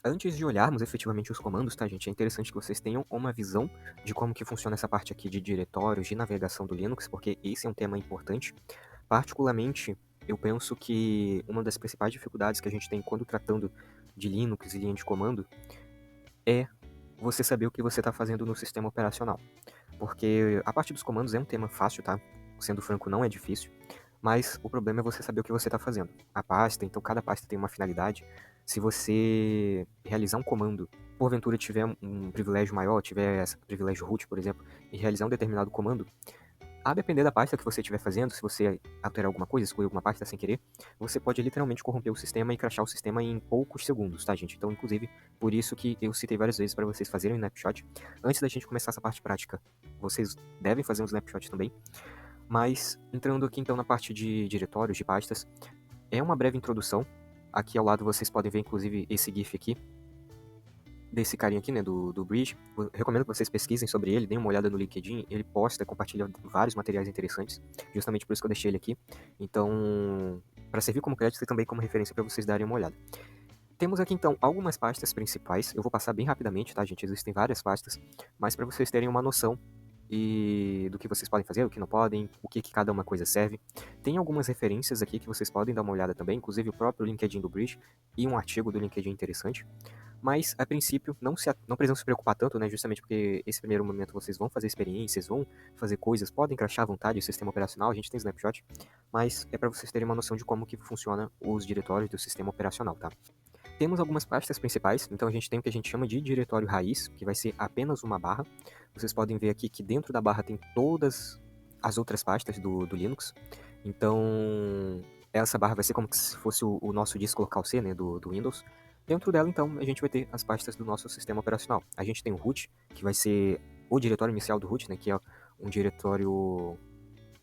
Antes de olharmos efetivamente os comandos, tá, gente, é interessante que vocês tenham uma visão de como que funciona essa parte aqui de diretórios, de navegação do Linux, porque esse é um tema importante. Particularmente, eu penso que uma das principais dificuldades que a gente tem quando tratando de Linux e linha de comando é você saber o que você está fazendo no sistema operacional. Porque a parte dos comandos é um tema fácil, tá? Sendo franco, não é difícil. Mas o problema é você saber o que você está fazendo. A pasta, então cada pasta tem uma finalidade. Se você realizar um comando, porventura tiver um privilégio maior, tiver esse privilégio root, por exemplo, e realizar um determinado comando, a depender da pasta que você estiver fazendo, se você alterar alguma coisa, excluir alguma pasta sem querer, você pode literalmente corromper o sistema e crashar o sistema em poucos segundos, tá, gente? Então, inclusive, por isso que eu citei várias vezes para vocês fazerem um snapshot. Antes da gente começar essa parte prática, vocês devem fazer um snapshot também. Mas, entrando aqui então na parte de diretórios, de pastas, é uma breve introdução. Aqui ao lado vocês podem ver, inclusive, esse GIF aqui, desse carinha aqui, né, do Bridge. Eu recomendo que vocês pesquisem sobre ele, deem uma olhada no LinkedIn. Ele posta, compartilha vários materiais interessantes, justamente por isso que eu deixei ele aqui. Então, para servir como crédito e também como referência para vocês darem uma olhada. Temos aqui então algumas pastas principais. Eu vou passar bem rapidamente, tá, gente? Existem várias pastas, mas para vocês terem uma noção e do que vocês podem fazer, o que não podem, o que cada uma coisa serve. Tem algumas referências aqui que vocês podem dar uma olhada também, inclusive o próprio LinkedIn do Bridge e um artigo do LinkedIn interessante. Mas, a princípio, não precisam se preocupar tanto, né? Justamente porque esse primeiro momento vocês vão fazer experiências, vão fazer coisas, podem crashar à vontade o sistema operacional, a gente tem snapshot, mas é para vocês terem uma noção de como que funciona os diretórios do sistema operacional, tá? Temos algumas pastas principais, então a gente tem o que a gente chama de diretório raiz, que vai ser apenas uma barra. Vocês podem ver aqui que dentro da barra tem todas as outras pastas do Linux. Então, essa barra vai ser como se fosse o nosso disco local C, né, do Windows. Dentro dela, então, a gente vai ter as pastas do nosso sistema operacional. A gente tem o root, que vai ser o diretório inicial do root, né, que é um diretório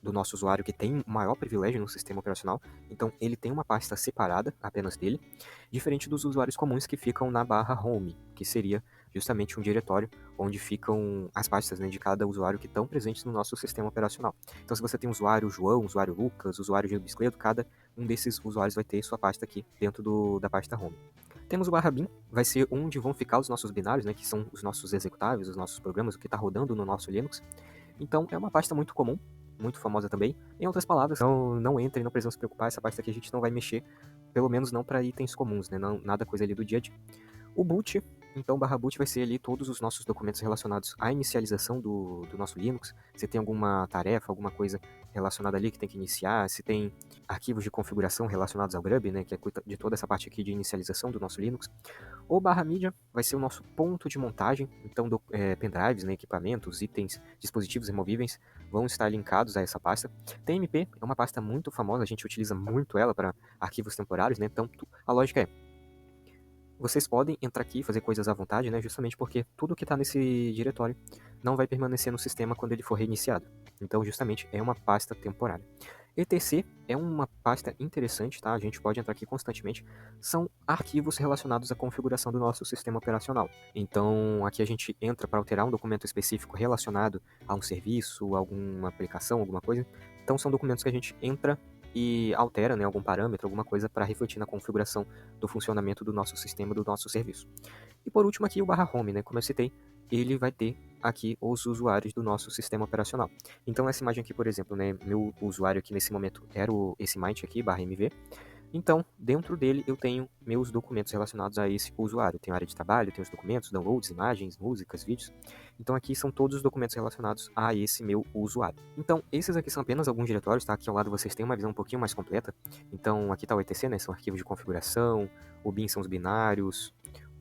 do nosso usuário que tem maior privilégio no sistema operacional, então ele tem uma pasta separada apenas dele, diferente dos usuários comuns que ficam na barra home, que seria justamente um diretório onde ficam as pastas, né, de cada usuário que estão presentes no nosso sistema operacional. Então se você tem usuário João, usuário Lucas, usuário Gil Biscleto, cada um desses usuários vai ter sua pasta aqui dentro da pasta home. Temos o barra bin, vai ser onde vão ficar os nossos binários, né, que são os nossos executáveis, os nossos programas, o que está rodando no nosso Linux. Então é uma pasta muito comum, muito famosa também. Em outras palavras, não entrem, não precisam se preocupar, essa pasta aqui a gente não vai mexer, pelo menos não para itens comuns, né? Não, nada coisa ali do dia a dia. O boot, então barra boot vai ser ali todos os nossos documentos relacionados à inicialização do nosso Linux. Se tem alguma tarefa, alguma coisa relacionada ali que tem que iniciar, se tem arquivos de configuração relacionados ao Grub, né, que é de toda essa parte aqui de inicialização do nosso Linux. O barra mídia vai ser o nosso ponto de montagem, então pendrives, né, equipamentos, itens, dispositivos removíveis vão estar linkados a essa pasta. TMP é uma pasta muito famosa, a gente utiliza muito ela para arquivos temporários, né, então a lógica é, vocês podem entrar aqui e fazer coisas à vontade, né, justamente porque tudo que está nesse diretório não vai permanecer no sistema quando ele for reiniciado. Então, justamente, é uma pasta temporária. etc é uma pasta interessante, tá? A gente pode entrar aqui constantemente. São arquivos relacionados à configuração do nosso sistema operacional. Então, aqui a gente entra para alterar um documento específico relacionado a um serviço, alguma aplicação, alguma coisa. Então, são documentos que a gente entra e altera, né, algum parâmetro, alguma coisa para refletir na configuração do funcionamento do nosso sistema, do nosso serviço. E por último aqui o barra home, né, como eu citei, ele vai ter aqui os usuários do nosso sistema operacional. Então essa imagem aqui, por exemplo, né, meu usuário aqui nesse momento era esse Mint aqui, barra MV. Então, dentro dele eu tenho meus documentos relacionados a esse usuário. Tenho área de trabalho, tenho os documentos, downloads, imagens, músicas, vídeos. Então aqui são todos os documentos relacionados a esse meu usuário. Então, esses aqui são apenas alguns diretórios, tá? Aqui ao lado vocês têm uma visão um pouquinho mais completa. Então, aqui está o etc, né? São arquivos de configuração, o bin são os binários,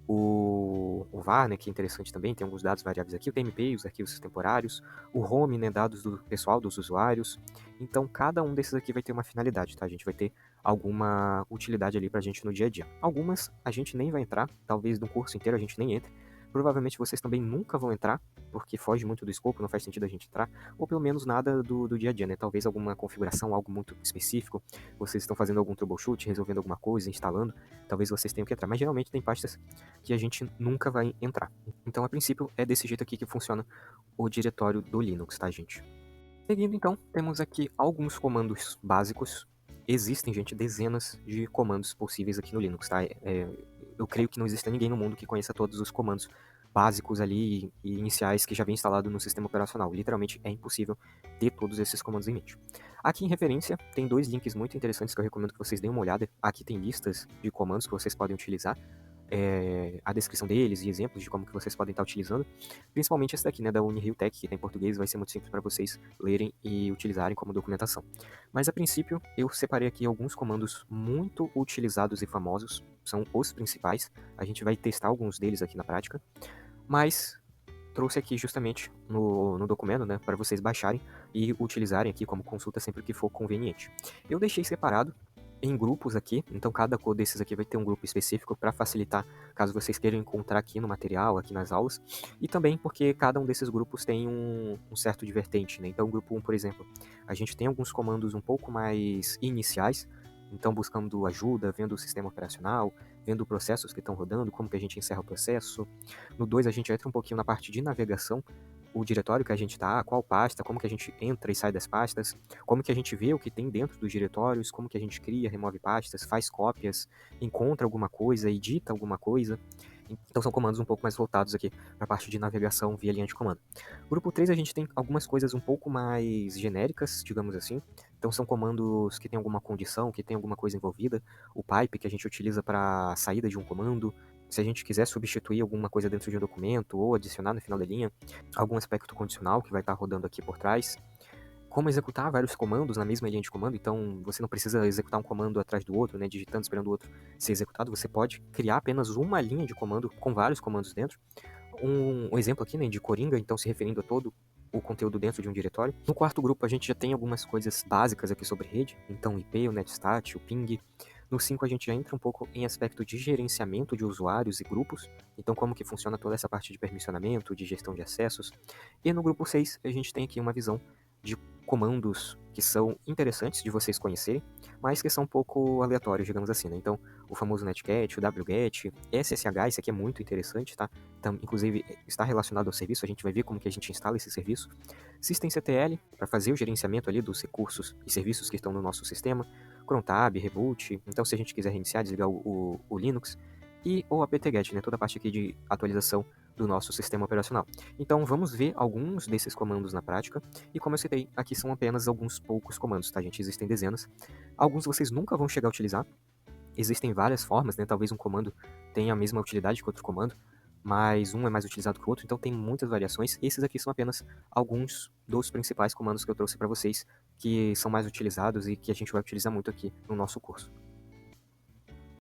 o var, né, que é interessante também, tem alguns dados variáveis aqui, o tmp, os arquivos temporários, o home, né, dados do pessoal, dos usuários. Então, cada um desses aqui vai ter uma finalidade, tá? A gente vai ter alguma utilidade ali pra gente no dia a dia. Algumas a gente nem vai entrar, talvez no curso inteiro a gente nem entre. Provavelmente vocês também nunca vão entrar, porque foge muito do escopo, não faz sentido a gente entrar, ou pelo menos nada do dia a dia, né? Talvez alguma configuração, algo muito específico, vocês estão fazendo algum troubleshoot, resolvendo alguma coisa, instalando, talvez vocês tenham que entrar, mas geralmente tem pastas que a gente nunca vai entrar. Então, a princípio, é desse jeito aqui que funciona o diretório do Linux, tá, gente? Seguindo, então, temos aqui alguns comandos básicos. Existem, gente, dezenas de comandos possíveis aqui no Linux, tá? eu creio que não existe ninguém no mundo que conheça todos os comandos básicos ali e iniciais que já vem instalado no sistema operacional. Literalmente é impossível ter todos esses comandos em mente. Aqui em referência tem dois links muito interessantes que eu recomendo que vocês deem uma olhada. Aqui tem listas de comandos que vocês podem utilizar, a descrição deles e exemplos de como que vocês podem estar utilizando. Principalmente esse daqui, né, da Unirio Tech, que tem em português, vai ser muito simples para vocês lerem e utilizarem como documentação. Mas a princípio, eu separei aqui alguns comandos muito utilizados e famosos, são os principais. A gente vai testar alguns deles aqui na prática, mas trouxe aqui justamente no documento, né, para vocês baixarem e utilizarem aqui como consulta sempre que for conveniente. Eu deixei separado em grupos aqui, então cada cor desses aqui vai ter um grupo específico para facilitar caso vocês queiram encontrar aqui no material, aqui nas aulas, e também porque cada um desses grupos tem um certo divertente, né? Então o grupo 1, por exemplo, a gente tem alguns comandos um pouco mais iniciais, então buscando ajuda, vendo o sistema operacional, vendo processos que estão rodando, como que a gente encerra o processo. No 2 a gente entra um pouquinho na parte de navegação, o diretório que a gente está, qual pasta, como que a gente entra e sai das pastas, como que a gente vê o que tem dentro dos diretórios, como que a gente cria, remove pastas, faz cópias, encontra alguma coisa, edita alguma coisa. Então são comandos um pouco mais voltados aqui para a parte de navegação via linha de comando. Grupo 3 a gente tem algumas coisas um pouco mais genéricas, digamos assim. Então são comandos que tem alguma condição, que tem alguma coisa envolvida. O pipe que a gente utiliza para a saída de um comando. Se a gente quiser substituir alguma coisa dentro de um documento ou adicionar no final da linha, algum aspecto condicional que vai estar rodando aqui por trás. Como executar vários comandos na mesma linha de comando, então você não precisa executar um comando atrás do outro, né, digitando, esperando o outro ser executado, você pode criar apenas uma linha de comando com vários comandos dentro. Um exemplo aqui, né, de Coringa, então se referindo a todo o conteúdo dentro de um diretório. No quarto grupo a gente já tem algumas coisas básicas aqui sobre rede, então o IP, o netstat, o ping. No 5 a gente já entra um pouco em aspecto de gerenciamento de usuários e grupos, então como que funciona toda essa parte de permissionamento, de gestão de acessos. E no grupo 6 a gente tem aqui uma visão de comandos que são interessantes de vocês conhecerem, mas que são um pouco aleatórios, digamos assim, né? Então, o famoso netcat, o wget, SSH, esse aqui é muito interessante, tá? Então, inclusive, está relacionado ao serviço, a gente vai ver como que a gente instala esse serviço. Systemctl, para fazer o gerenciamento ali dos recursos e serviços que estão no nosso sistema. Crontab, reboot, então se a gente quiser reiniciar, desligar o Linux. E o apt-get, né? Toda a parte aqui de atualização do nosso sistema operacional. Então vamos ver alguns desses comandos na prática, e como eu citei, aqui são apenas alguns poucos comandos, tá gente? Existem dezenas. Alguns vocês nunca vão chegar a utilizar, existem várias formas, né? Talvez um comando tenha a mesma utilidade que outro comando, mas um é mais utilizado que o outro, então tem muitas variações. Esses aqui são apenas alguns dos principais comandos que eu trouxe para vocês, que são mais utilizados e que a gente vai utilizar muito aqui no nosso curso.